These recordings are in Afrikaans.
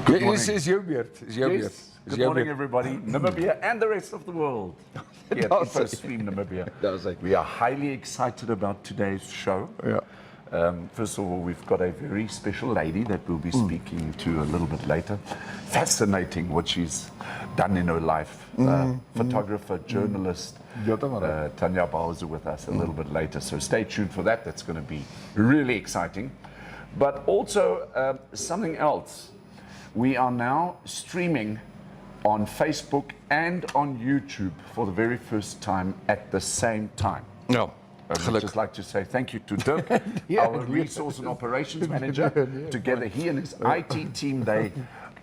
Good morning. Is your beard. Good morning, everybody. Namibia and the rest of the world. Here at Infostream Namibia. We are highly excited about today's show. Yeah. First of all, we've got a very special lady that we'll be speaking to a little bit later. Fascinating what she's done in her life. Photographer, journalist, Tanja Bause with us a little bit later. So stay tuned for that. That's going to be really exciting. But also something else. We are now streaming on Facebook and on YouTube for the very first time at the same time. No. I'd just like to say thank you to Dirk, our resource and operations manager. Together, he and his IT team, they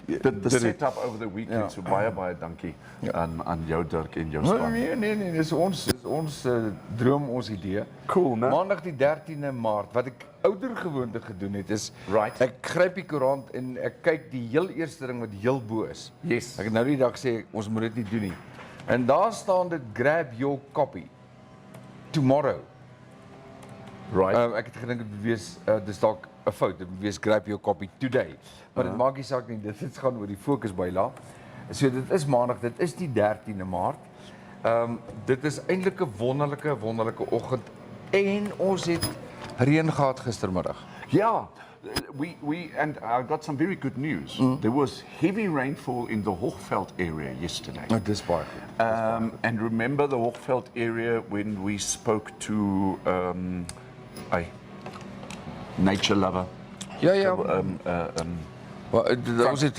did the setup over the weekend. So baie dankie aan jou Dirk en jou span. Nee, dis ons droom, ons idee. Cool, né? Maandag die 13de Maart, wat ek oudergewoonte gedoen het, is ek gryp die koerant en ek kyk die heel eerste ding wat heel bo is. Yes. Ek het nou die dag sê, ons moet dit nie doen nie. En daar staan dit, grab your copy tomorrow. Ek het gedink dit wees, dis dalk 'n fout, dit wees grab your copy today. Maar dit maak nie saak nie, dit gaan oor die fokus byla. So dit is maandag, dit is die 13de Maart. Dit is eintlik 'n wonderlike oggend en ons het reën gehad gistermiddag. Yeah, and I got some very good news. There was heavy rainfall in the Hoogveld area yesterday. Oh, dis baie goed. And remember the Hoogveld area when we spoke to a nature lover? Ja. Dat was het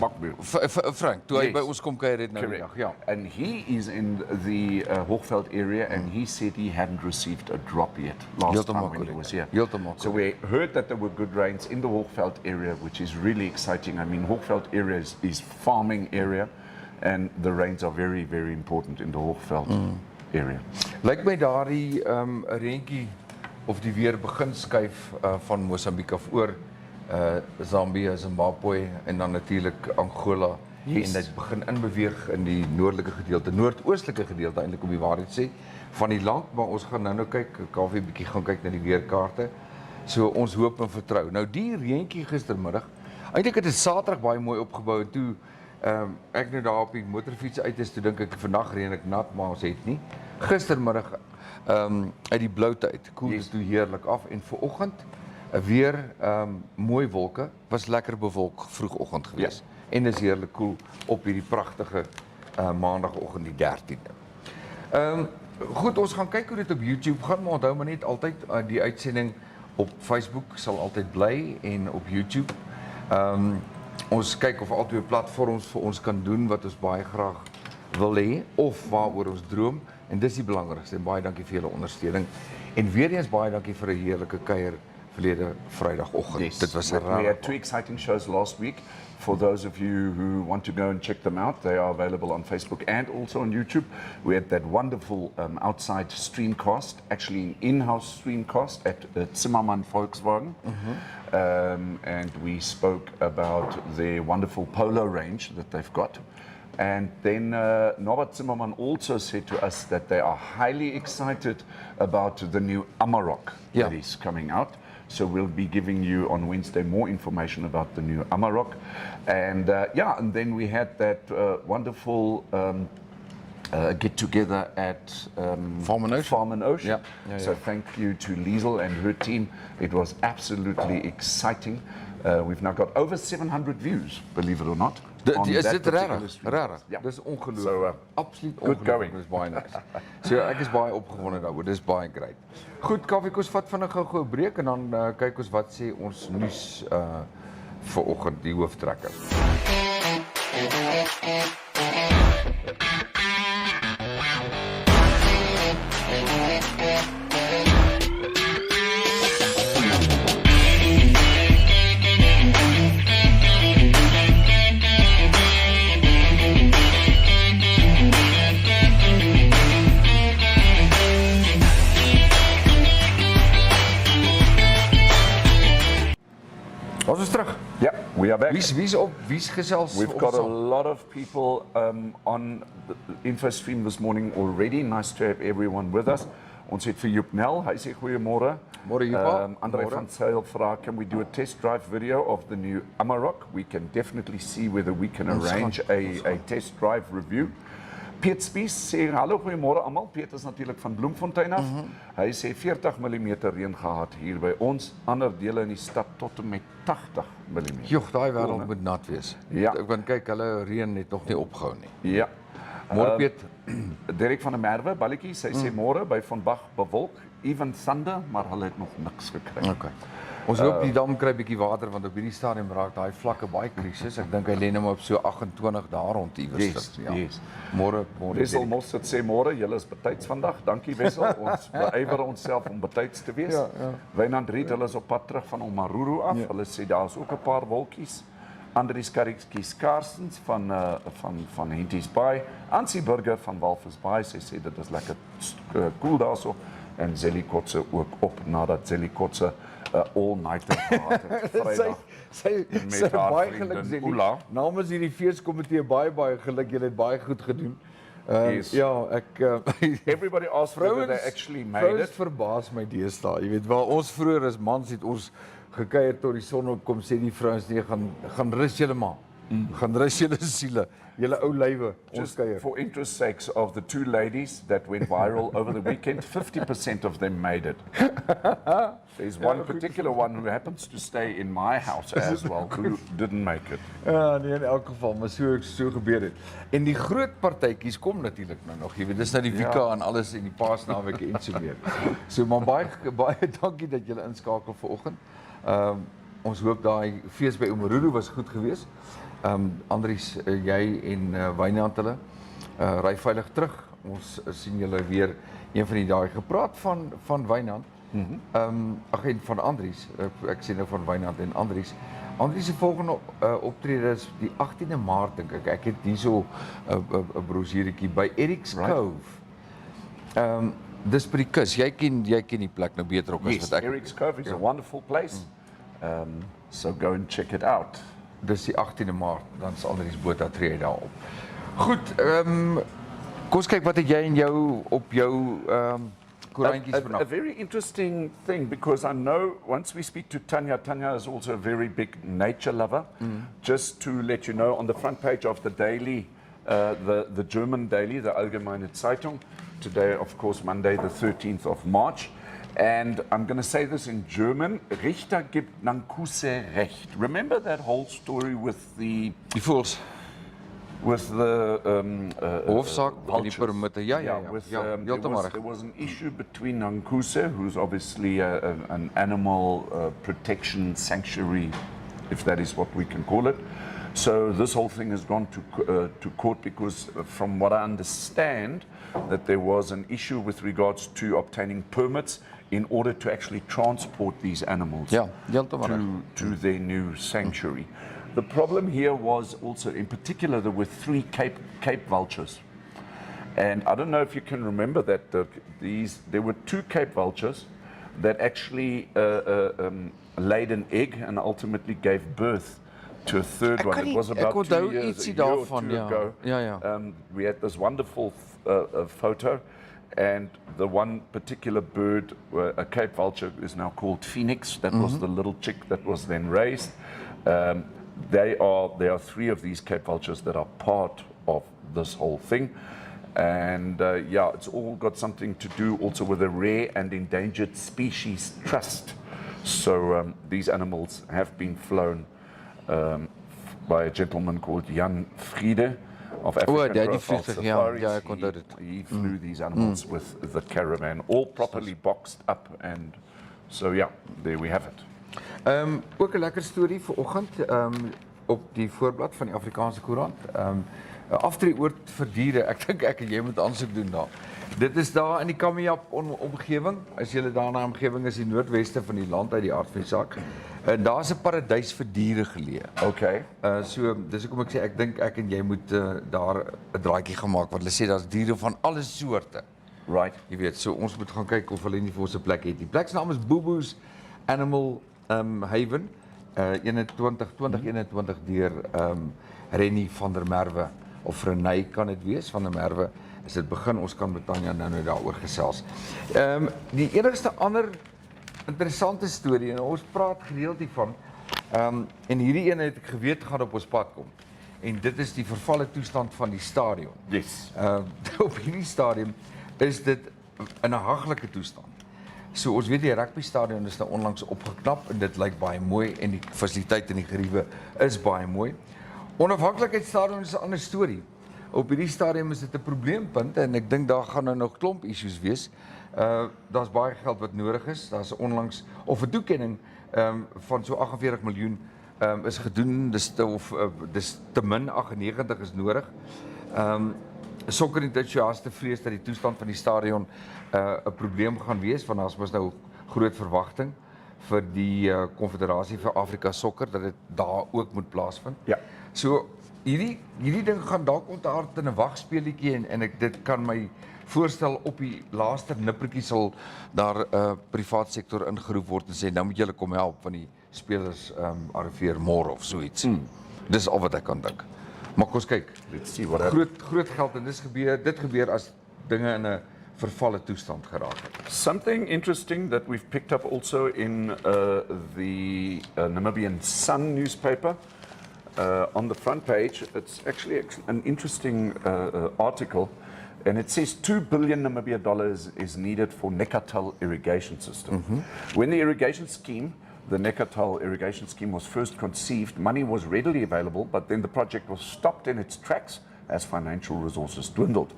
Frank, toe hy by ons kom kuier het nou die dag. Ja. And he is in the Hoogveld area and he said he hadn't received a drop yet last time when he was here. So we heard that there were good rains in the Hoogveld area, which is really exciting. I mean, Hoogveld area is farming area and the rains are very, very important in the Hoogveld area. Lyk my daardie reentjie of die weer begin skuif van Mosambiek af oor Zambia, Zimbabwe en dan natuurlik Angola. En dit begin inbeweeg in die noordelike gedeelte, noordoostelike gedeelte eintlik om die waarheid sê van die land, maar ons gaan nou kyk, Kaufeee bietjie gaan kyk na die weerkaarte. So ons hoop en vertrou. Nou die reentjie gistermiddag, eintlik het dit Saterdag baie mooi opgebou en toe ek nou daar op die motorfiets uit is, toe dink ek vandag reën ek nat, maar ons het nie. Gistermiddag uit die blou tyd, koel dit toe heerlik af en vooroggend weer mooi wolke, was lekker bewolk vroegoggend geweest. En is heerlik koel op hierdie pragtige maandagoggend die 13de. Goed, ons gaan kyk hoe dit op YouTube gaan, maar onthou maar net altyd die uitsending op Facebook sal altyd bly en op YouTube. Ons kyk of albei platforms vir ons kan doen wat ons baie graag wil hê of waaroor ons droom en dis die belangrikste en baie dankie vir julle ondersteuning. En weer eens baie dankie vir 'n heerlike kuier verlede Vrydagoggend. Yes. Dit was We had two exciting shows last week. For those of you who want to go and check them out, they are available on Facebook and also on YouTube. We had that wonderful outside streamcast, actually an in-house streamcast at Zimmermann Volkswagen. And we spoke about their wonderful polo range that they've got. And then Norbert Zimmermann also said to us that they are highly excited about the new Amarok that is coming out. So we'll be giving you on Wednesday more information about the new Amarok. And and then we had that wonderful get together at Farm and Ocean. So thank you to Liesel and her team. It was absolutely exciting. We've now got over 700 views, believe it or not. Is dit rarig? Dis ongelooflik. So, absoluut good going. Dis baie nice. So ek is baie opgewonde daaroor. Dis baie great. Goed, Kaufeee, ons vat vinnig gou 'n breek en dan kyk ons wat sê ons nuus vir oggend die hooftrekker. Ons is terug. Yeah, we are back. Wie's gesels? We've got a lot of people on the Infostream this morning already. Nice to have everyone with us. Ons het vir Joep Nel, hy sê goeiemôre. Môre, Joep. André Môre. van Sail vra, can we do a test drive video of the new Amarok? We can definitely see whether we can arrange a test drive review. Piet Spies sê, hallo, goeiemôre almal. Piet is natuurlik van Bloemfontein af. Hy sê 40 mm reën gehad hier by ons, ander dele in die stad tot en met 80 mm. Joh, daai wêreld moet nat wees. Ja. Ek want kyk, hulle reën het nog nie opgehou nie. Ja. Môre Piet. Derek van der Merwe, balletjie, sy sê môre by Van Bach bewolk, even thunder, maar hulle het nog niks gekry. Okay. Ons hoop die dam kry bietjie water want op hierdie stadium raak daai vlakke baie krisis. Ek dink hy lê nou maar op so 28 daar rond iewers. Yes. Môre Wessel Mos het sê môre, julle is betyds vandag. Dankie Wessel. Ons beywer onsself om betyds te wees. Ja. Wynand Riet, hulle is op pad terug van Omaruru af. Hulle sê daar's ook 'n paar wolkies. Andries Karikskies Karstens van Henties Bay. Ansie Burger van Walvis Bay sê dit is lekker cool daarso. En Zelly Kotse ook op nadat Zelly Kotse all-nighter gehad het Vrydag. Sy met haar baie vriendin geluk sê. Oela. Namens hierdie feeskomitee baie geluk. Julle het baie goed gedoen. Yes. Ja, ek Everybody asked whether they actually made vrouens it. verbaas my deesdae. Jy weet waar ons vroeër as mans het ons gekuier tot die son opkom, sê die vrouens nee, gaan rus julle maar. Gaan rus julle siele, julle ou lywe, ons Just kuier. for interest sakes, of the two ladies that went viral over the weekend, 50% of them made it. There's one particular one who happens to stay in my house as well, who didn't make it. Ja, nee, in elk geval, maar so gebeur het. En die groot partytjies kom natuurlik nou nog. Jy weet, dis nou die Wika en alles en die Paasnaweke en so meer. So maar baie dankie dat julle inskakel vanoggend. Ons hoop daai fees by Omaruru was goed geweest. Andries, jy en Wynand hulle ry veilig terug. Ons sien julle weer een van die dae gepraat van Wynand. Ag en van Andries. Ek sê nou van Wynand en Andries. Andries se volgende optrede is die 18de Maart dink ek. Ek het hierso 'n brosjieretjie by Eric's Cove. Dis by die kus. Jy ken die plek nou beter ook as Yes, wat ek. Eric's Cove is a wonderful place. So go and check it out. Dis die 18de Maart, dan sal Andries Botha tree daar op. Goed, kom ons kyk wat het jy en jou op jou koerantjies A vanaand. very interesting thing, because I know once we speak to Tanja is also a very big nature lover. Just to let you know, on the front page of the daily, the German daily, the Allgemeine Zeitung, today, of course, Monday, the 13th of March. And I'm going to say this in German. Richter gibt Nankuse recht. Remember that whole story with the Die voels. Hofsaak en die permitte. Ja, heeltemal. There was an issue between Nankuse, who's obviously an animal protection sanctuary, if that is what we can call it. So this whole thing has gone to court because, from what I understand, that there was an issue with regards to obtaining permits in order to actually transport these animals to their new sanctuary. The problem here was also, in particular, there were 3 Cape vultures. And I don't know if you can remember that, Dirk, there were 2 Cape vultures that actually laid an egg and ultimately gave birth to a third one. It was about 2 years, a year or 2 ago. We had this wonderful photo, and the one particular bird, a Cape vulture, is now called Phoenix. That was the little chick that was then raised. There are 3 of these Cape vultures that are part of this whole thing. And it's all got something to do also with a rare and endangered species trust. So these animals have been flown by a gentleman called Jan Friede of African Profile Safaris. He flew these animals with the caravan, all properly boxed up, and so there we have it. Ook 'n lekker storie vanoggend op die voorblad van die Afrikaanse Koerant. Aftreeoord vir diere. Ek dink ek en jy moet aansoek doen daar. Dit is daar in die Kamiap omgewing. As jy daar na omgewing is, die noordweste van die land uit die aard van die saak. Daar's 'n paradys vir diere geleë. Okay. So dis hoekom ek sê ek dink ek en jy moet daar 'n draaitjie gemaak want hulle sê daar's diere van alle soorte. Right. Jy weet, so ons moet gaan kyk of hulle nie vir ons 'n plek het. Die plek se naam is Boebo's Animal Haven. 2021 deur Rennie van der Merwe of Renay kan dit wees van der Merwe. is dit begin. Ons kan met Tanja nou daaroor gesels. Die enigste ander interessante storie, en ons praat gereeld hiervan, en hierdie ene het ek geweet gaan op ons pad kom. En dit is die vervalle toestand van die stadion. Yes. Op hierdie stadium is dit in 'n haglike toestand. So ons weet die rugbystadion is nou onlangs opgeknap en dit lyk baie mooi en die fasiliteit in die geriewe is baie mooi. Onafhanklikheidsstadion is 'n ander storie. Op hierdie stadium is dit 'n probleempunt en ek dink daar gaan nou nog klomp issues wees. Daar's baie geld wat nodig is. Daar's onlangs of 'n toekenning van so 48 miljoen is gedoen. Dis te min, 98 is nodig. Sokkerentoesiaste vrees dat die toestand van die stadion 'n probleem gaan wees, want daar's mos nou groot verwagting vir die Konfederasie vir Afrika Sokker dat dit daar ook moet plaasvind. Ja. So hierdie ding gaan dalk ontaard in 'n wagspeletjie en dit kan my voorstel op die laaste nippertjie sal daar privaat sektor ingeroep word en sê nou moet julle kom help van die spelers arriveer môre of so iets. Dis al wat ek kan dink. Maar kom ons kyk. Let's see what Groot geld en dit gebeur as dinge in 'n vervalle toestand geraak het. Something interesting that we've picked up also in the Namibian Sun newspaper. On the front page, it's actually an interesting article, and it says 2 billion Namibia dollars is needed for Neckartal irrigation system. When the irrigation scheme, the Neckartal irrigation scheme was first conceived, money was readily available, but then the project was stopped in its tracks as financial resources dwindled.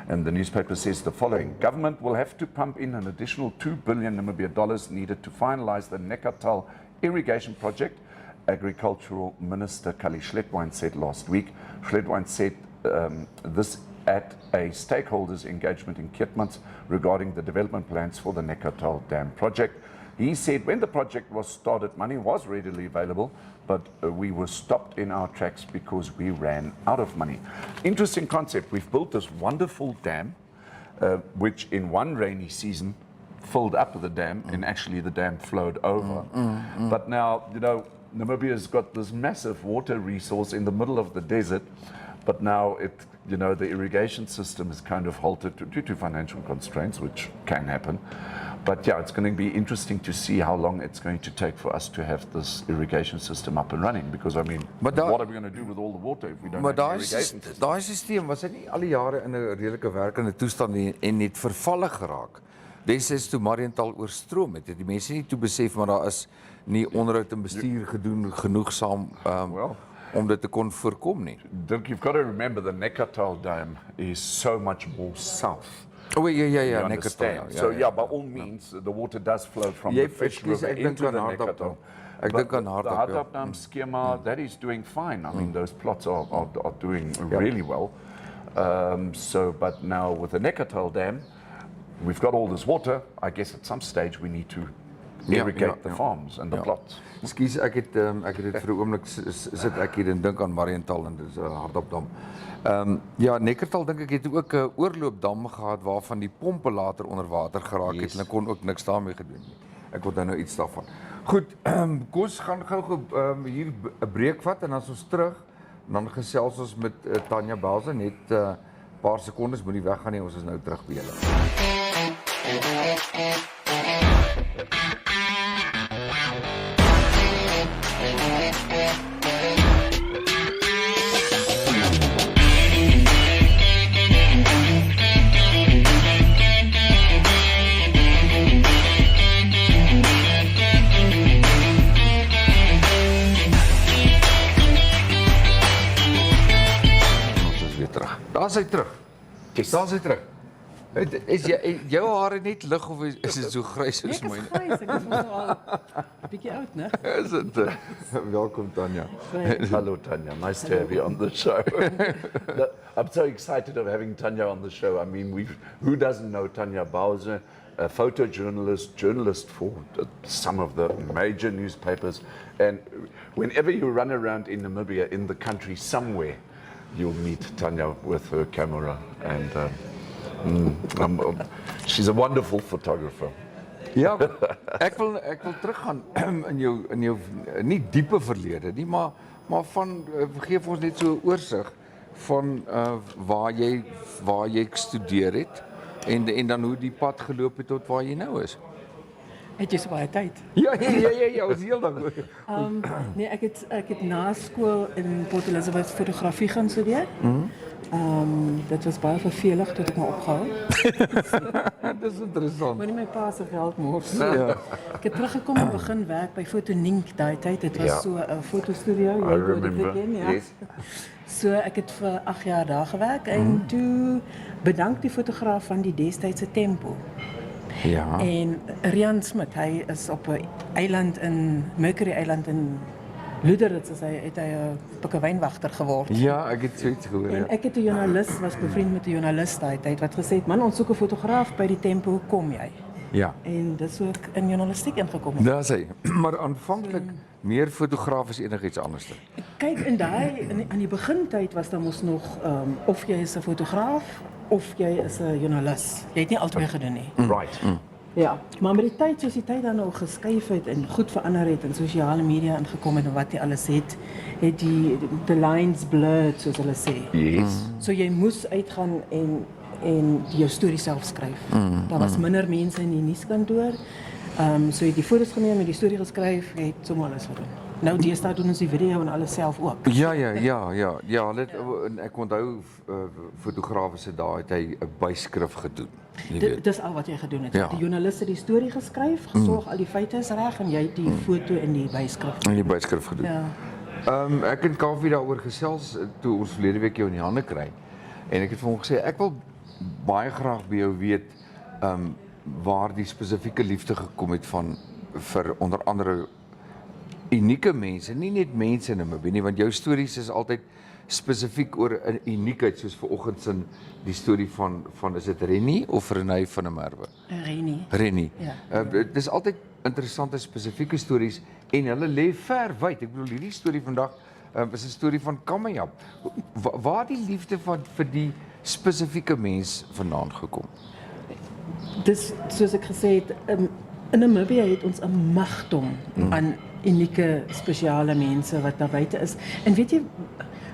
And the newspaper says the following: government will have to pump in an additional 2 billion Namibia dollars needed to finalize the Neckartal irrigation project. Agricultural Minister Kali Schledwijn said last week. Schledwijn said this at a stakeholders engagement in Keetmans regarding the development plans for the Neckartal Dam project. He said when the project was started, money was readily available, but we were stopped in our tracks because we ran out of money. Interesting concept. We've built this wonderful dam, which in one rainy season filled up the dam, and actually the dam flowed over. But now, you know, Namibia's got this massive water resource in the middle of the desert, but now the irrigation system is kind of halted due to financial constraints, which can happen. But yeah, it's going to be interesting to see how long it's going to take for us to have this irrigation system up and running, because I mean, what are we going to do with all the water if we don't have an irrigation system? Daai stelsel was nie al die jare in 'n redelike werkende toestand en het vervalle geraak. Destyds toe Mariental oorstroom het die mense nie toe besef maar daar is nie onderhoud en bestuur gedoen genoegsaam om dit te kon voorkom nie. Dirk, you've got to remember the Neckartal Dam is so much more south. Oh ja, Neckartal. So by all means, the water does flow from the Fish River into the Neckartal. Ek dink aan Hardap. The Hardap Dam schema, that is doing fine. I mean, those plots are doing really well. But now with the Neckartal Dam, we've got all this water. I guess at some stage we need to irrigate the farms and the plots. Ekskuus, ek het dit vir 'n oomblik sit ek hier en dink aan Mariental en dis 'n Hardapdam. Neckartal dink ek het ook 'n oorloopdam gehad waarvan die pompe later onder water geraak het en ek kon ook niks daarmee gedoen nie. Ek onthou nou iets daarvan. Goed, kom ons gaan gou hier 'n breek vat en as ons terug dan gesels ons met Tanja Bause net 'n paar sekondes, moenie weggaan nie, ons is nou terug by julle. Daar is hy terug. Daar is hy terug. Is jou hare net lig of is dit so grys soos myne? Net grys, ek is mos al 'n bietjie oud, né? Is dit? Welkom Tanja. Hello Tanja, nice to have you on the show. I'm so excited of having Tanja on the show. I mean, who doesn't know Tanja Bause, a photojournalist, journalist for some of the major newspapers, and whenever you run around in Namibia, in the country somewhere, you'll meet Tanja with her camera, and she's a wonderful photographer. Ja, ek wil teruggaan in jou nie diepe verlede nie, maar van gee vir ons net so 'n oorsig van waar jy gestudeer het en dan hoe die pad geloop het tot waar jy nou is? Het jy so baie tyd? Ja, ons heel dag. Nee, ek het na skool in Port Elizabeth fotografie gaan studeer. Dit was baie vervelig tot ek maar opgehou. Dis interessant. Maar nie my pa se geld mors. Ja. Ek het teruggekom en begin werk by Fotonink daai tyd. Dit was so 'n fotostudio. I remember. Yes. So ek het vir 8 jaar daar gewerk en toe bedank die fotograaf van die destydse Tempo. Ja. En Rian Smit, hy is op 'n eiland in Mercury Eiland in Luderitz, het hy 'n pikkewynwagter geword. Ja, ek het zoiets gehoor. En Ja. ek het 'n joernalis, was bevriend met 'n joernalis daai tyd wat gesê het, "Man, ons soek 'n fotograaf by die Tempo, hoe kom jy?" Ja. En dis hoe ek in journalistiek ingekom het. Daar sê, maar aanvanklik meer fotograaf as enigiets anders. Kyk, in daai aan die begintyd was daar mos nog of jy is 'n fotograaf of jy is 'n joernalis. Jy het nie albei gedoen nie. Right. Ja, maar met die tyd, soos die tyd dan nou geskuif het en goed verander het en sosiale media ingekom het en wat jy alles het die the lines blurred, soos hulle sê. Yes. So jy moes uitgaan en jou storie self skryf. Daar was minder mense in die nuuskantoor. So jy het die foto's geneem en die storie geskryf, jy het sommer alles gedoen. Nou deesdae doen ons die video en alles self ook. Ja, en ek onthou fotograwe se daai het hy 'n byskrif gedoen. Jy weet. Dis al wat jy gedoen het. Ja. Die joernalis het die storie geskryf, gesorg al die feite is reg en jy het die foto en die byskrif. En die byskrif gedoen. Ja. Ek en Kaufeee daaroor gesels toe ons verlede week jou in die hande kry. En ek het vir hom gesê ek wil baie graag by jou weet waar die spesifieke liefde gekom het vir onder andere unieke mense, nie net mense in Namibia nie, want jou stories is altyd spesifiek oor 'n uniekheid, soos vanoggend se die storie van is dit Rennie of Renée van der Merwe? Rennie. Ja. Dit is altyd interessante spesifieke stories en hulle lê ver wyd. Ek bedoel hierdie storie vandag is 'n storie van Kamajap. Waar die liefde vir die spesifieke mens vandaan gekom? Dis soos ek gesê het, in Namibia het ons 'n magdom aan unieke spesiale mense wat daar buite is. En weet jy,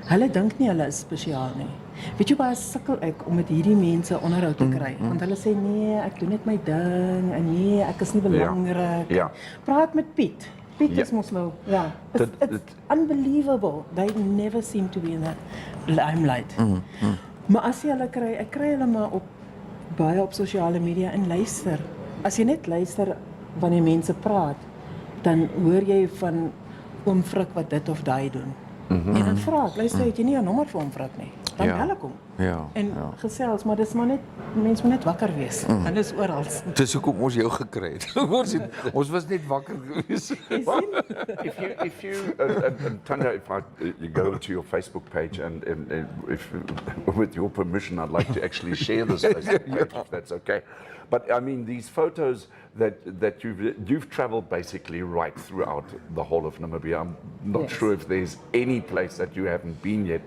hulle dink nie hulle is spesiaal nie. Weet jy baie sukkel ek om met hierdie mense onderhoud te kry, want hulle sê nee, ek doen net my ding en nee, ek is nie belangrik. Ja. Praat met Piet. Piet is mos nou, ja. It's unbelievable. They never seem to be in that limelight. Maar as jy hulle kry, ek kry hulle maar baie op sosiale media en luister. As jy net luister wanneer mense praat, dan hoor jy van oom Frik wat dit of daai doen. En dan vra ek, luister, het jy nie 'n nommer vir oom Frik nie? Dan bel ek hom. En gesels, maar dis maar net, mense moet net wakker wees. Hulle is oral. Dis hoekom ons jou gekry het. Ons was net wakker gewees. If you Tanja, if you go to your Facebook page and if with your permission, I'd like to actually share this Facebook page, if that's okay. But I mean, these photos that you've traveled basically right throughout the whole of Namibia. I'm not sure if there's any place that you haven't been yet.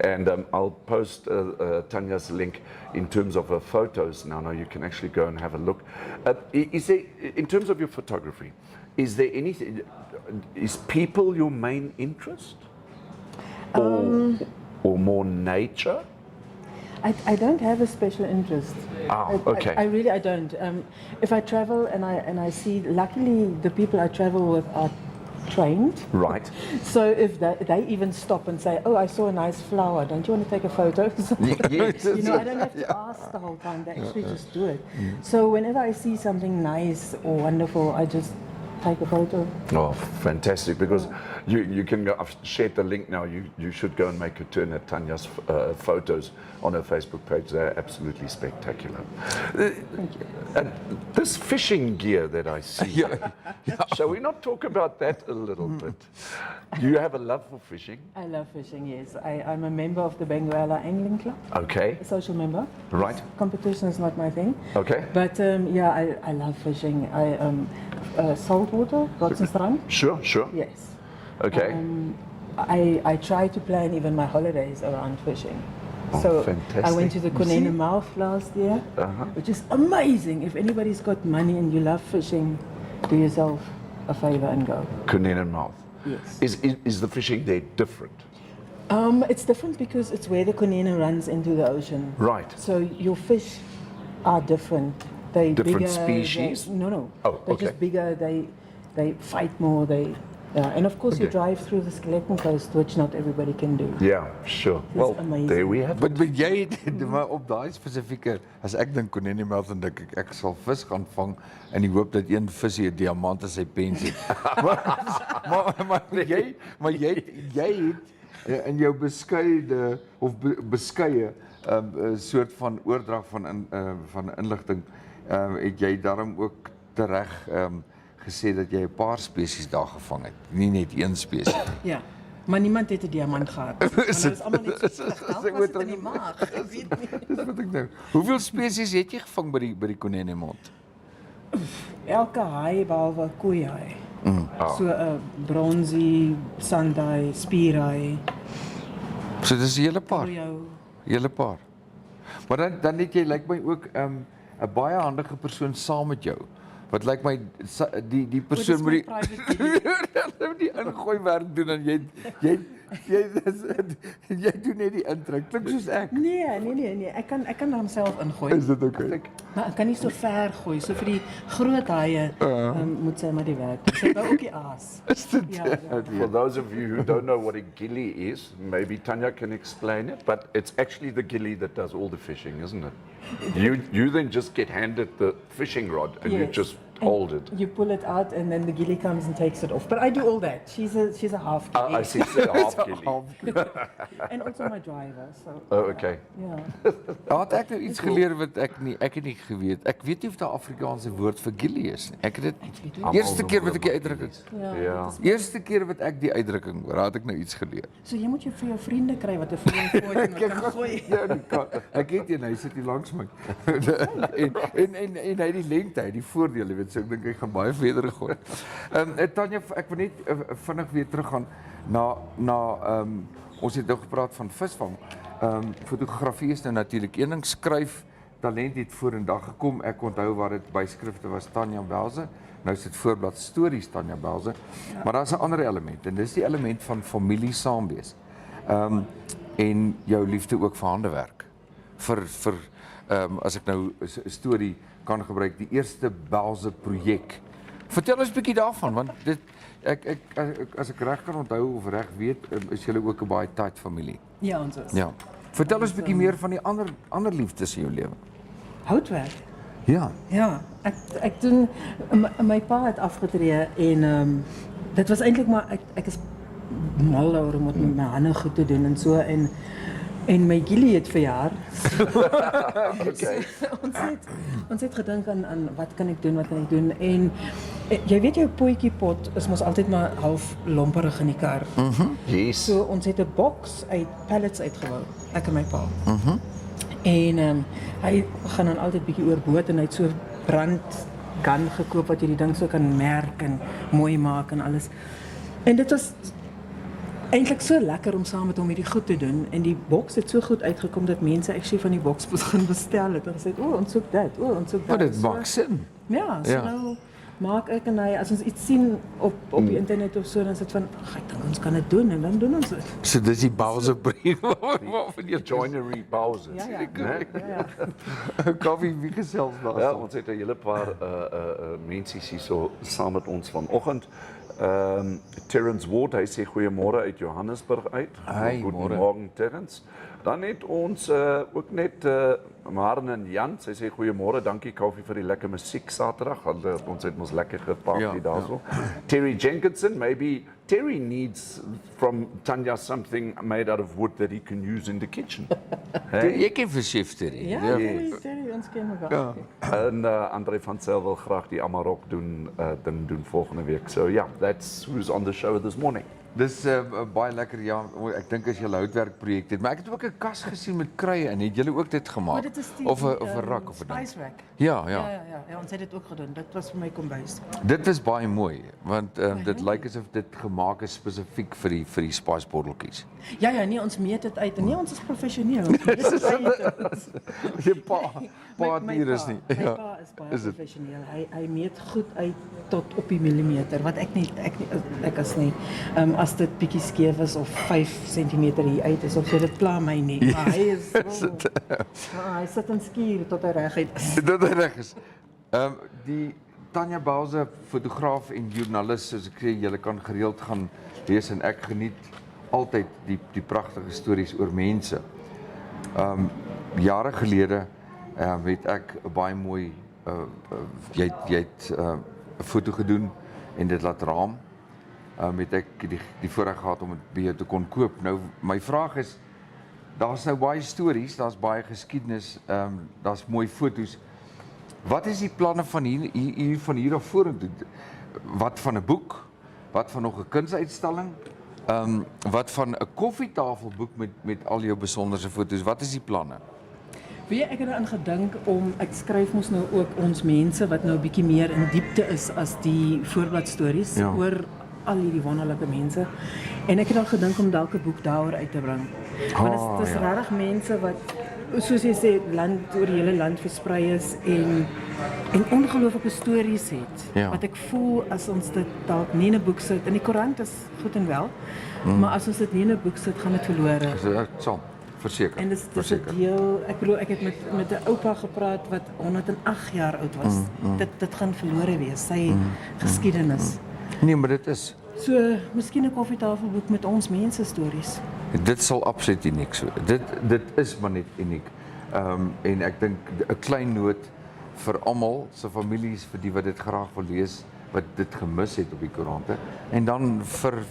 And I'll post Tanja's link in terms of her photos now you can actually go and have a look. Is there, in terms of your photography, is there anything, is people your main interest? Or more nature? I don't have a special interest. Okay. I don't. If I travel and I see, luckily the people I travel with are trained. Right. So if they even stop and say, "Oh, I saw a nice flower. Don't you want to take a photo?" Yes. You know, I don't have to ask the whole time. They actually just do it. So whenever I see something nice or wonderful, I just take a photo. Oh, fantastic! Because you can go. I've shared the link now. You should go and make a turn at Tanja's photos on her Facebook page. They're absolutely spectacular. Thank you. And this fishing gear that I see. Shall we not talk about that a little bit? You have a love for fishing. I love fishing. Yes, I'm a member of the Benguela Angling Club. Okay. A social member. Right. Competition is not my thing. Okay. But I love fishing. Saltwater, Rotsenstrand. Sure. Yes. Okay. I try to plan even my holidays around fishing. Oh, so fantastic. I went to the Konene Mouth last year, which is amazing. If anybody's got money and you love fishing, do yourself a favor and go. Konene Mouth. Yes. Is the fishing there different? It's different because it's where the konene runs into the ocean. Right. So your fish are different. They Different bigger, species? No. Oh, They're okay. just bigger. They fight more. And of course you Okay. drive through the skeleton coast, which not everybody can do. Yeah, sure. Well, amazing. there we have it. Maar jy het maar op daai spesifieke as ek dink konenie meld dan dink ek sal vis gaan vang in die hoop dat een vis 'n diamant in sy pens het. maar jy het in jou beskeide of beskeie 'n soort van oordrag van inligting het jy daarom ook tereg gesê dat jy 'n paar spesies daar gevang het, nie net een spesies. Ja. Maar niemand het 'n diamant gehad. Want is almal net so sleg in die maag. Ek weet nie. Dis wat ek dink. Hoeveel spesies het jy gevang by die konennemond? Elke haai behalwe koeihaai. So 'n bronsie, sandhaai, spierhaai. So dis 'n hele paar. Vir jou. Hele paar. Maar dan het jy lyk my ook 'n baie handige persoon saam met jou. Wat lyk my die persoon moet die ingooi werk doen en jy doen net die intrek. Klink soos ek. Nee. Ek kan dan self ingooi. Is dit okay? Maar ek kan nie so ver gooi. So vir die groot haie moet sy maar die werk doen. Sy wou ook die aas. Is dit? Ja. For those of you who don't know what a gilly is, maybe Tanja can explain it, but it's actually the gilly that does all the fishing, isn't it? You then just get handed the fishing rod and you Yes. just hold it. You pull it out and then the gilly comes and takes it off. But I do all that. She's a half gilly. I see, so half gilly. And also my driver. So Oh, okay. yeah. Daar het ek nou iets geleer wat ek het nie geweet. Ek weet nie of daar Afrikaanse woord vir gilly is nie. Ek het dit eerste keer wat ek die uitdrukking. Ja. Eerste keer wat ek die uitdrukking hoor, het ek nou iets geleer. So jy moet vir jou vriende kry wat 'n vriend gooi en wat kan gooi. Ja, ek het een, hy sit hier langs my. en hy het die lengte, hy het die voordele, weet so ek dink hy gaan baie verder gooi. Tanja, ek wil net vinnig weer teruggaan na ons het nou gepraat van visvang. Fotografie is nou natuurlik een ding, skryf talent het vorendag gekom. Ek onthou waar dit byskrifte was Tanja Bause. Nou is dit voorblad stories Tanja Bause. Ja. Maar daar's 'n ander element en dis die element van familie saam wees. En jou liefde ook vir handewerk. Vir as ek nou 'n storie kan gebruik, die eerste Bause projek. Vertel ons 'n bietjie daarvan want dit as ek reg kan onthou of reg weet, is julle ook 'n baie tight familie. Ja, ons is. Ja. Vertel ons 'n bietjie meer van die ander liefdes in jou lewe. Houtwerk. Ja. Ja, ek doen my pa het afgetree en dit was eintlik maar ek is mal oor om met my hande goed te doen en so en my gilly het verjaar. Okay. Ons het gedink aan wat kan ek doen en jy weet jou potjiepot is mos altyd maar half lomperig in die kar. Yes. So ons het 'n boks uit pallets uitgebou, ek en my pa. En hy gaan dan altyd bietjie oor boot en hy het so brandgun gekoop wat jy die ding so kan merk en mooi maak en alles. En dit was eintlik so lekker om saam met hom hierdie goed te doen en die boks het so goed uitgekom dat mense actually van die boks begin bestel het en gesê het, ons soek dit, ons soek Maar dat. dit maak sin. Ja, so Ja. nou maak ek en hy, as ons iets sien op die internet of so, dan is dit van, ek dink ons kan dit doen en dan doen ons dit. So dis die Bause brief waarvan jy Joinery Bause. Ja. Kaufeee wie gesels daar. Ja, ons het 'n hele paar mense hierso saam met ons vanoggend. Terrence Ward, hy sê goeiemôre uit Johannesburg uit. Hi, Goeiemôre Terrence. Dan het ons ook net Maren en Jan, sy sê goeiemôre, dankie Kaufeee vir die lekker musiek Saterdag. Ons het ons lekker geparty daarso. Terry Jenkinson, maybe Terry needs from Tanja something made out of wood that he can use in the kitchen. Jy ken vir chef Terry. Ja, Terry, ons ken mekaar. En André van Zyl wil graag die Amarok doen volgende week. So yeah, that's who's on the show this morning. Dis baie lekker, ja, ek dink as jy 'n houtwerkprojek het, maar ek het ook 'n kas gesien met kruie in. Het julle ook dit gemaak? Dit is die, of 'n rak of 'n ding? spice rack. Ja. Ja, ons het dit ook gedoen. Dit was vir my kombuis. Dit is baie mooi, want dit lyk asof dit gemaak is spesifiek vir die spice botteltjies. Ja, nee, ons meet dit uit. Nee, ons is professioneel. Dis Jy pa hier is nie. My Ja. pa is baie professioneel. Hy meet goed uit tot op die millimeter, wat ek is nie. As dit bietjie skeef is of 5 centimeter hier uit is, of so, dit pla my nie. Maar hy is hy sit en skuur tot hy reguit is. Tot hy reg is. Die Tanja Bause, fotograaf en joernalis, soos ek sê, julle kan gereeld gaan lees en ek geniet altyd die pragtige stories oor mense. Jare gelede het ek 'n baie mooi jy het 'n foto gedoen en dit laat raam. Het ek die voorreg gehad om dit by jou te kon koop. Nou my vraag is, daar's nou baie stories, daar's baie geskiedenis, daar's mooi foto's. Wat is die planne van hier af vorentoe? Wat van 'n boek? Wat van nog 'n kunsuitstalling? Wat van 'n koffietafelboek met al jou besonderse foto's? Wat is die planne? Weet jy, ek het daaraan gedink om, ek skryf mos nou ook ons mense wat nou 'n bietjie meer in diepte is as die voorbladstories oor al hierdie wonderlike mense. En ek het al gedink om dalk 'n boek daaroor uit te bring. Want dit is regtig mense wat, soos jy sê, oor die hele land versprei is en ongelooflike stories het. Ja. Wat ek voel as ons dit dalk nie in 'n boek sit, in die koerant is goed en wel, maar as ons dit nie in 'n boek sit, gaan dit verlore. Ek sal verseker. En dis 'n deel, ek bedoel, ek het met 'n oupa gepraat wat 108 jaar oud was. Dit gaan verlore wees, sy geskiedenis. Nee, maar dit is. So, miskien 'n koffietafelboek met ons mense stories. Dit sal absoluut uniek so. Dit is maar net uniek. En ek dink 'n klein noot vir almal se families, vir die wat dit graag wil lees, wat dit gemis het op die koerante, en dan vir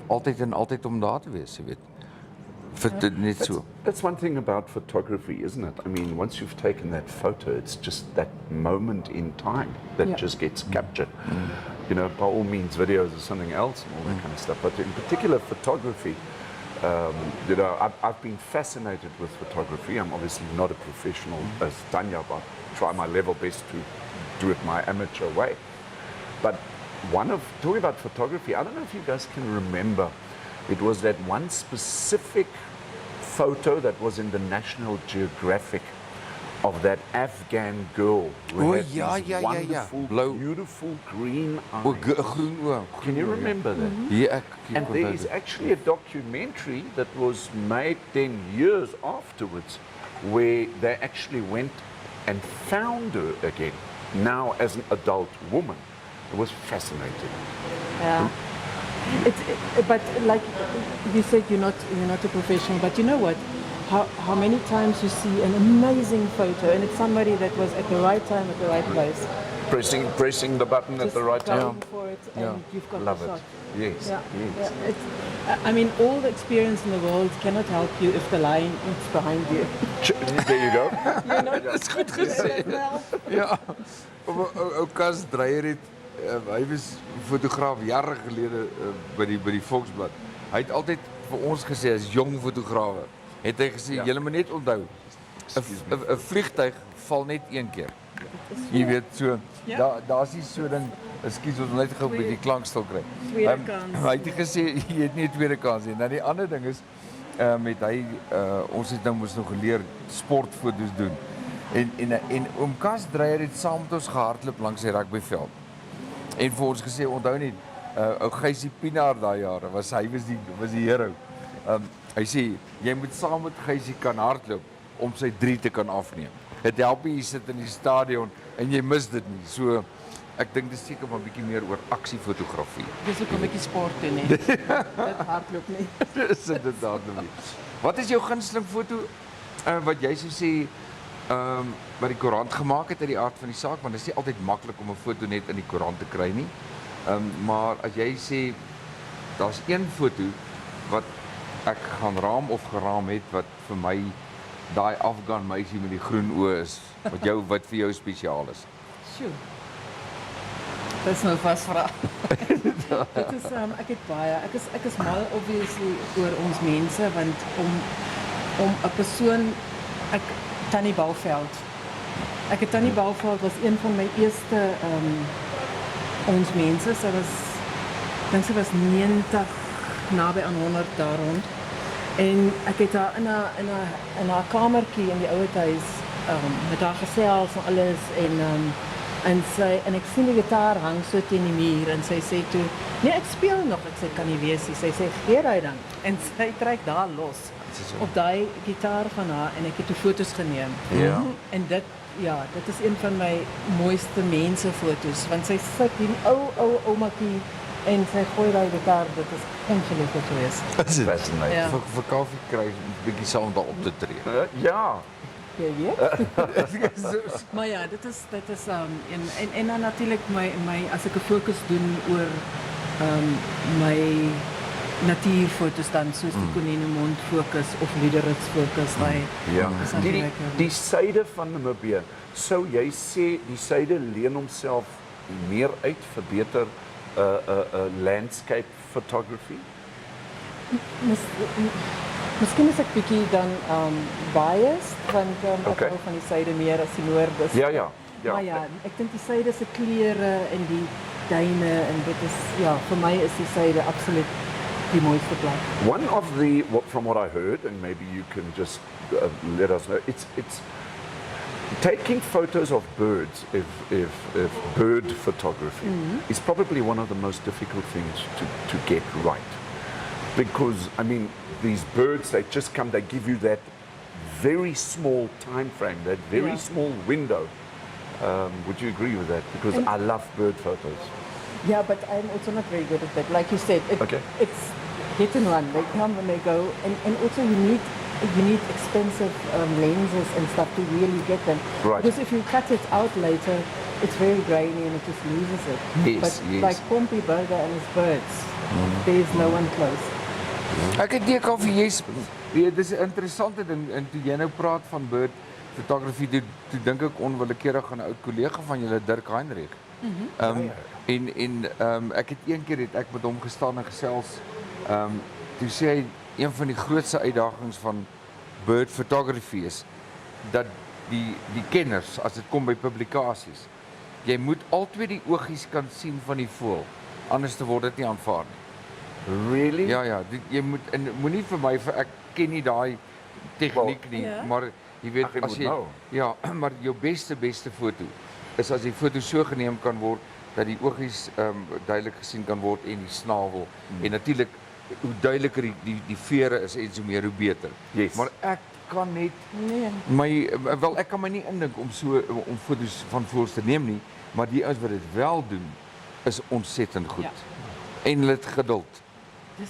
altyd en altyd om daar te wees, jy weet. Vir dit net so. That's one thing about photography, isn't it? I mean, once you've taken that photo, it's just that moment in time that just gets captured. You know, by all means, videos are something else and all that kind of stuff. But in particular, photography, you know, I've been fascinated with photography. I'm obviously not a professional as Tanja, but I try my level best to do it my amateur way. But talking about photography, I don't know if you guys can remember, it was that one specific photo that was in the National Geographic of that Afghan girl who had these wonderful, beautiful green eyes. Can you remember that? Yeah, and there is actually a documentary that was made 10 years afterwards where they actually went and found her again, now as an adult woman. It was fascinating. Yeah. But like you said, you're not a professional, but you know what? How many times you see an amazing photo and it's somebody that was at the right time at the right place. Pressing the button at the right time. For it and you've got Love the shot. it. Yes. Yeah. Yes. Yeah. I mean, all the experience in the world cannot help you if the lion eats behind you. There you go. You know, Dis goed gesê. Ja. Ou Kas Dreyer het hy was fotograaf jare gelede by die Volksblad. Hy het altyd vir ons gesê as jong fotograwe, het hy gesê julle moet net onthou, 'n vliegtuig val net een keer. Jy weet so, daar's nie so ding, ekskuus ons wil net gou 'n bietjie klankstil kry. Tweede kans. Hy het gesê jy het nie 'n tweede kans nie. Nou die ander ding is met hy ons het nou mos nog geleer sportfoto's doen. En oom Kas Dreyer het saam met ons gehardloop langs die rugbyveld. En vir ons gesê, onthou net, ou Gysie Pinaar daai jare, was die hero. Hy sê, jy moet saam met Gysie kan hardloop om sy 3 te kan afneem. Dit help jy sit in die stadion en jy mis dit nie. So, ek dink dis seker maar 'n bietjie meer oor aksiefotografie. Dis ook 'n bietjie sport doen nie. Dit hardloop nie. Dis inderdaad nie. Wat is jou gunsteling foto wat jy sou sê wat die koerant gemaak het uit die aard van die saak, want dit is nie altyd maklik om 'n foto net in die koerant te kry nie. Maar as jy sê daar's een foto wat ek gaan raam of geraam het wat vir my daai Afghan meisie met die groen oë is, wat vir jou spesiaal is. Sjoe. Dit is nou vas vraag. Dit is ek het baie. Ek is mal obviously oor ons mense want om 'n persoon Tanja Bause. Tanja Bause was een van my eerste ons mense. Sy was 90 naby aan 100 daar rond. En ek het haar in haar kamertjie in die ouer huis met haar gesels en alles en ek sien die gitaar hang so teen die muur en sy sê toe, nee ek speel nog, ek sê kan nie wees nie, sy sê gee hy dan en sy trek daar los op daai gitaar van haar en ek het toe foto's geneem. Ja. En dit is een van my mooiste mensefoto's want sy sit hier ou makkie en sy gooi daai gitaar, dit is ongelukkig geweest. Dit is Fascinating. Ja. vir Kaufee kry 'n bietjie saam daar op te tree. Ja. Jy weet? Maar ja, dit is en dan natuurlik my as ek 'n fokus doen oor my natuurfoto's dan soos die konijnemond fokus of liederits fokus daai. Ja. is natuurlik, Die suide van Namibië, sou jy sê die suide leen homself meer uit vir beter landscape photography? Miskien is ek bietjie dan biased want ek Okay. hou van die suide meer as die noorde. Ja. Maar ja, ek dink die suide se kleure en die duine en dit is vir my is die suide absoluut die mooiste plek. One of from what I heard, and maybe you can just let us know, it's taking photos of birds, if bird photography is probably one of the most difficult things to get right. Because, I mean, these birds, they just come, they give you that very small time frame, that very small window. Would you agree with that? Because I love bird photos. Yeah, but I'm also not very good at that. Like you said, it's hit and run. They come and they go, and also you need expensive lenses and stuff to really get them. Right. Because if you cut it out later, it's very grainy and it just loses it. Yes, but yes. like Pompey Burger and his birds, there is no one close. Ek het die Kaufee, dis 'n interessante ding en toe jy nou praat van bird photography, toe dink ek onwillekeurig aan 'n ou kollega van julle, Dirk Heinrich. Ek het een keer ek met hom gestaan en gesels. Toe sê hy een van die grootste uitdagings van bird photography is dat die kenners, as dit kom by publikasies, jy moet altyd die oogies kan sien van die voël, anders word dit nie aanvaar nie. Really? Ja, jy moet en moenie vir my ek ken nie daai tegniek nie, maar jy weet as jy maar jou beste foto is as die foto so geneem kan word dat die oogies duidelik gesien kan word en die snavel en natuurlik hoe duideliker die vere is en so meer hoe beter. Yes. Maar ek kan net ek kan my nie indink om foto's van voëls te neem nie, maar die ouens wat dit wel doen is ontsettend goed. En hulle het geduld.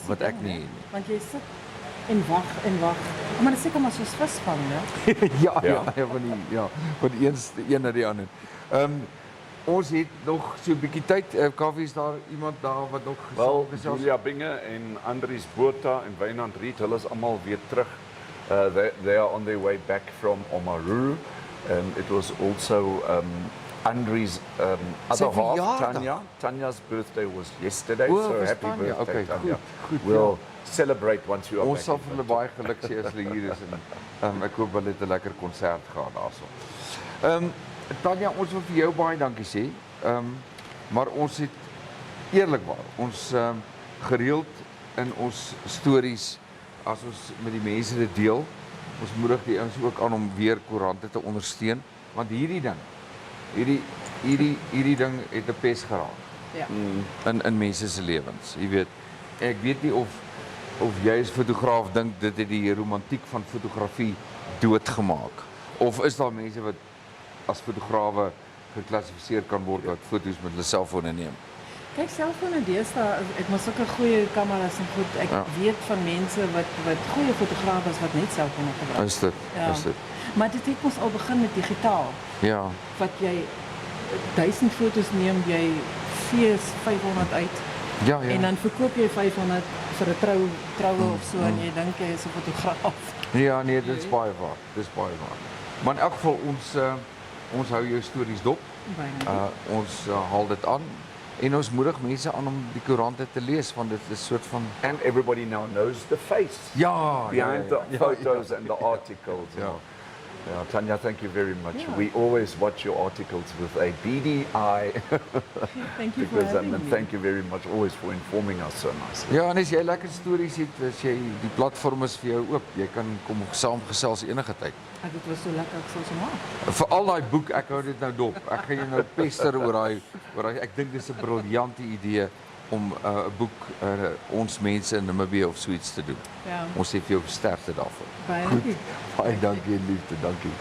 Wat ek nie. Want jy sit en wag. Maar dit seker maar soos visvang, né? van die een na die ander. Ons het nog so 'n bietjie tyd. Kaufee, is daar iemand daar wat nog gesels? Julia Binge en Andries Botha en Wynand Riet, hulle is almal weer terug. They are on their way back from Omaruru, and it was also Andries' other half, Tanja's birthday was yesterday, so happy birthday, Tanja. We'll celebrate once you are back. Ons sal vir hulle baie geluk sê as hulle hier is en ek hoop hulle het 'n lekker konsert gehad daarso. Tanja, ons wil vir jou baie dankie sê. Maar ons het eerlikwaar ons gereeld in ons stories as ons met die mense dit deel. Ons moedig die ouens ook aan om weer koerante te ondersteun, want hierdie ding het 'n pes geraak. Ja. In mense se lewens, jy weet. Ek weet nie of jy as fotograaf dink dit het die romantiek van fotografie doodgemaak. Of is daar mense wat as fotograwe geklassifiseer kan word wat foto's met hulle selfone neem? Kyk, selfone deesdae, ek moet sulke goeie kameras en goed. Ek weet van mense wat goeie fotograwe is wat net selfone gebruik. Is dit. Maar dit het ons al begin met digitaal. Ja. Wat jy 1000 foto's neem, jy vee 500 uit. Ja. En dan verkoop jy 500 vir 'n troue of so en jy dink jy is 'n fotograaf. Ja, nee, dit is baie waar. Maar in elk geval ons hou jou stories dop. Ons haal dit aan en ons moedig mense aan om die koerante te lees want dit is 'n soort van and everybody now knows the face. Ja, behind the photos and the articles. Yeah, Tanja, thank you very much. Yeah. We always watch your articles with a beady eye. Thank you for Because, having and me. thank you very much always for informing us so nicely. Ja, en as jy lekker stories het, as jy die platform is vir jou oop, jy kan kom saamgesels enige tyd. Dit was so lekker ek sal so maak. Veral daai boek, ek hou dit nou dop. Ek gaan jou nou pester oor daai ek dink dis 'n briljante idee om 'n boek ons mense in Namibia of so iets te doen. Ja. Ons sê vir jou sterkte daarvoor. Baie dankie. Baie dankie en liefde, dankie.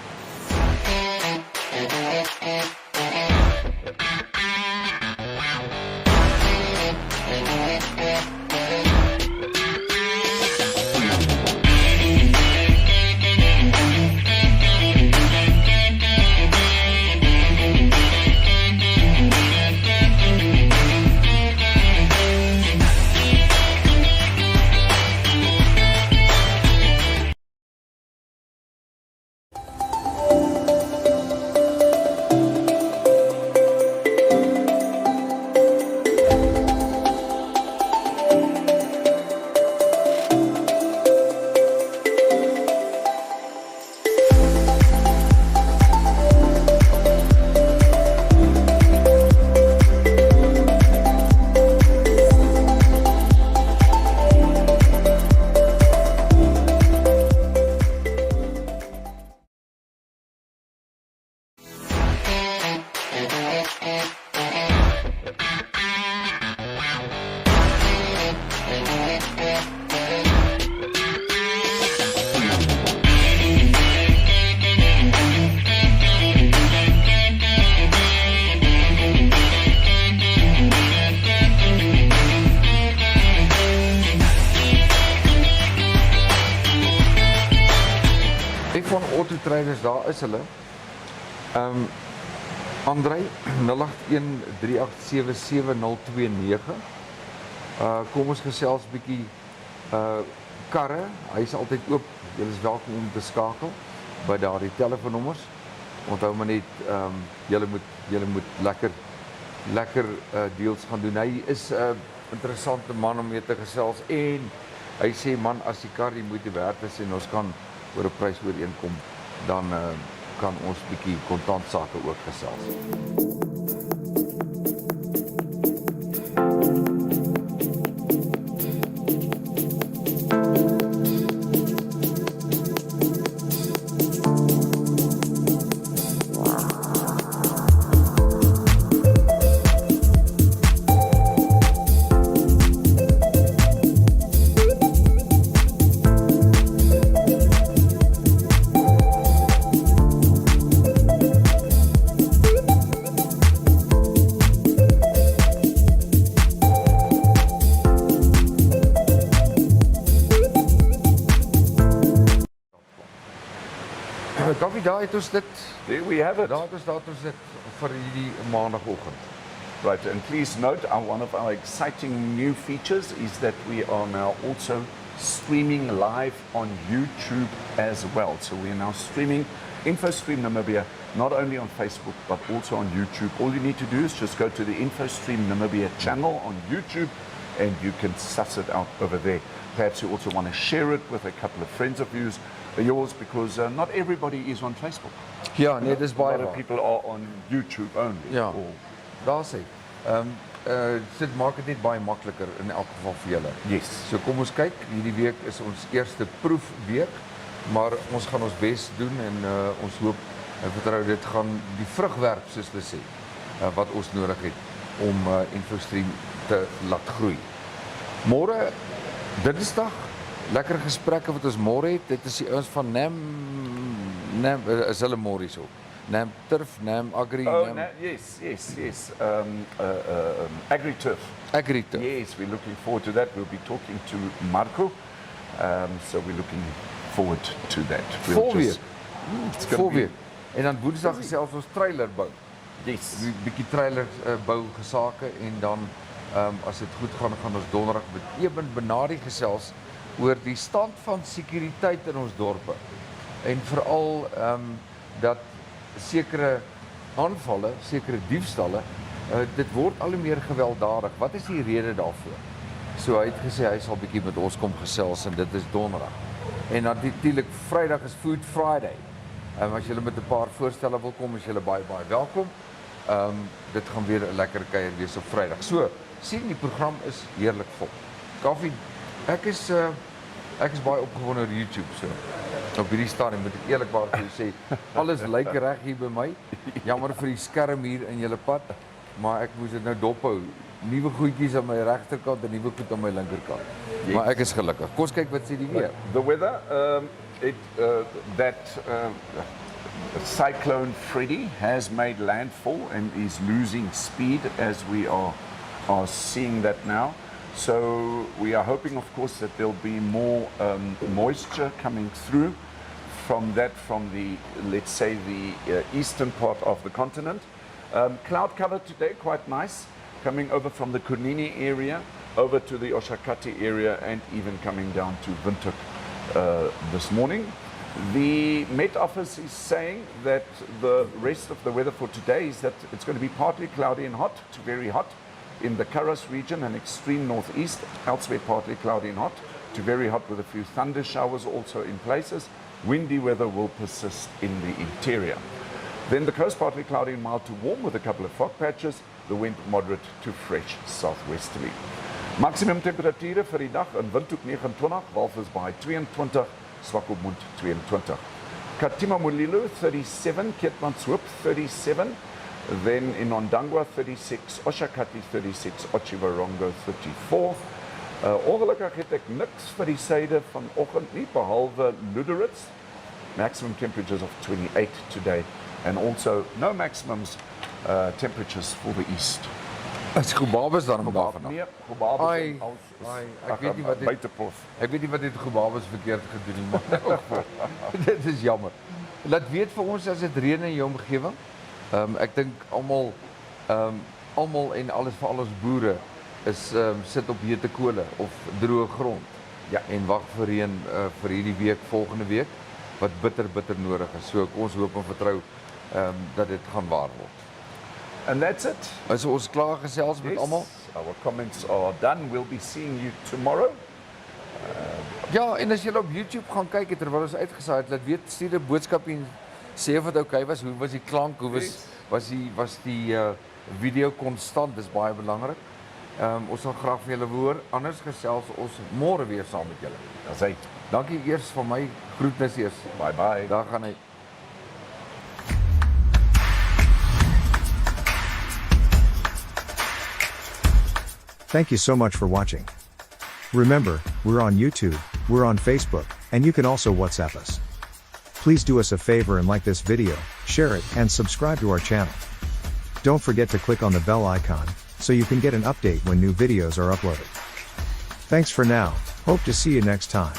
Van autotraders, daar is hulle. Andrei 0813877029. Kom ons gesels bietjie karre. Hy is altyd oop. Julle is welkom om te skakel by daardie telefoonnommers. Onthou maar net julle moet lekker deals gaan doen. Hy is 'n interessante man om mee te gesels en hy sê man, as die kar die moeite werd is en ons kan oor 'n prys ooreenkom, dan kan ons bietjie kontant sake ook gesels. Kaffie, daar het ons dit. There we have it. Daar het ons dit vir hierdie maandagoggend. Right, and please note, one of our exciting new features is that we are now also streaming live on YouTube as well. So we are now streaming Infostream Namibia, not only on Facebook, but also on YouTube. All you need to do is just go to the Infostream Namibia channel on YouTube, and you can suss it out over there. Perhaps you also want to share it with a couple of friends of yours, because not everybody is on Facebook. Ja, nee, dis A baie lot of waar. people are on YouTube only. Ja, Or- daar sê. Dit maak dit net baie makliker in elk geval vir julle. Yes. So kom ons kyk, hierdie week is ons eerste proefweek, maar ons gaan ons bes doen en ons hoop en vertrou dit gaan die vrug werp soos hulle sê, wat ons nodig het om Infostream te laat groei. Môre Dinsdag, lekker gesprekke wat ons môre het. Dit is die ouens van NAM is hulle môre hierso. NAM Turf, NAM Agri, Oh, NAM yes. AgriTurf. Agri-Turf. Yes, we're looking forward to that. We'll be talking to Marco. So we're looking forward to that. Volweek. It's gonna Volweek. be- En dan Woensdag gesels ons trailer bou. Yes. 'n Bietjie trailer bou gesake en dan as dit goed gaan, gaan ons donderdag met Eben Benadi gesels oor die stand van sekuriteit in ons dorpe. En veral dat sekere aanvalle, sekere diefstalle, dit word al hoe meer gewelddadig. Wat is die rede daarvoor? So hy het gesê hy sal bietjie met ons kom gesels en dit is donderdag. En dan natuurlik Vrydag is Food Friday. As julle met 'n paar voorstelle wil kom, is julle baie welkom. Dit gaan weer 'n lekker kuier wees op Vrydag. So, sien die program is heerlik vol. Kaufee, ek is baie opgewonde oor YouTube so. Op hierdie stadium moet ek eerlikwaar vir julle sê, alles lyk reg hier by my. Jammer vir die skerm hier in julle pad, maar ek moes dit nou dophou. Nuwe goedjies aan my regterkant en nuwe goed aan my linkerkant. Maar ek is gelukkig. Kom ons kyk wat sê die weer. The weather, Cyclone Freddy has made landfall and is losing speed as we are seeing that now. So we are hoping, of course, that there'll be more moisture coming through from the, let's say, the eastern part of the continent. Cloud cover today, quite nice, coming over from the Kunini area, over to the Oshakati area, and even coming down to Windhoek this morning. The Met Office is saying that the rest of the weather for today is that it's going to be partly cloudy and hot to very hot in the Karas region and extreme northeast, elsewhere partly cloudy and hot to very hot with a few thunder showers also in places. Windy weather will persist in the interior. Then the coast partly cloudy and mild to warm with a couple of fog patches, the wind moderate to fresh southwesterly. Maximum temperature vir die dag in Windhoek 29, Walvis Bay 22, Swakopmund 22. Katima Mulilo 37, Keetmanshoop 37, then in Ondangwa 36, Oshakati 36, Otjiwarongo 34. Ongelukkig het ek niks vir die suide vanoggend nie behalwe Luderitz. Maximum temperatures of 28 today and also no maximums temperatures for the east. Is Gobabes dan vandag? Nee, Gobabes ek weet nie wat dit Gobabes verkeerd gedoen nie, maar dit is jammer. Laat weet vir ons as dit reën in jou omgewing. Ek dink almal en alles vir al ons boere is sit op hete kole of droë grond. Ja, en wag vir reën vir hierdie week, volgende week wat bitter nodig is. So ons hoop en vertrou dat dit gaan waar word. And that's it. Is ons klaar gesels met almal? Our comments are done. We'll be seeing you tomorrow. Ja, en as jy op YouTube gaan kyk terwyl ons uitgesaai het, laat weet, stuur 'n boodskap en sê of dit okay was, hoe was die klank, hoe was die video konstant, dis baie belangrik. Ons sal graag vir julle hoor, anders gesels ons môre weer saam met julle. Dis hy. Dankie eers van my, groetnis eers. Bye. Daar gaan hy. Thank you so much for watching. Remember, we're on YouTube, we're on Facebook, and you can also WhatsApp us. Please do us a favor and like this video, share it, and subscribe to our channel. Don't forget to click on the bell icon, so you can get an update when new videos are uploaded. Thanks for now, hope to see you next time.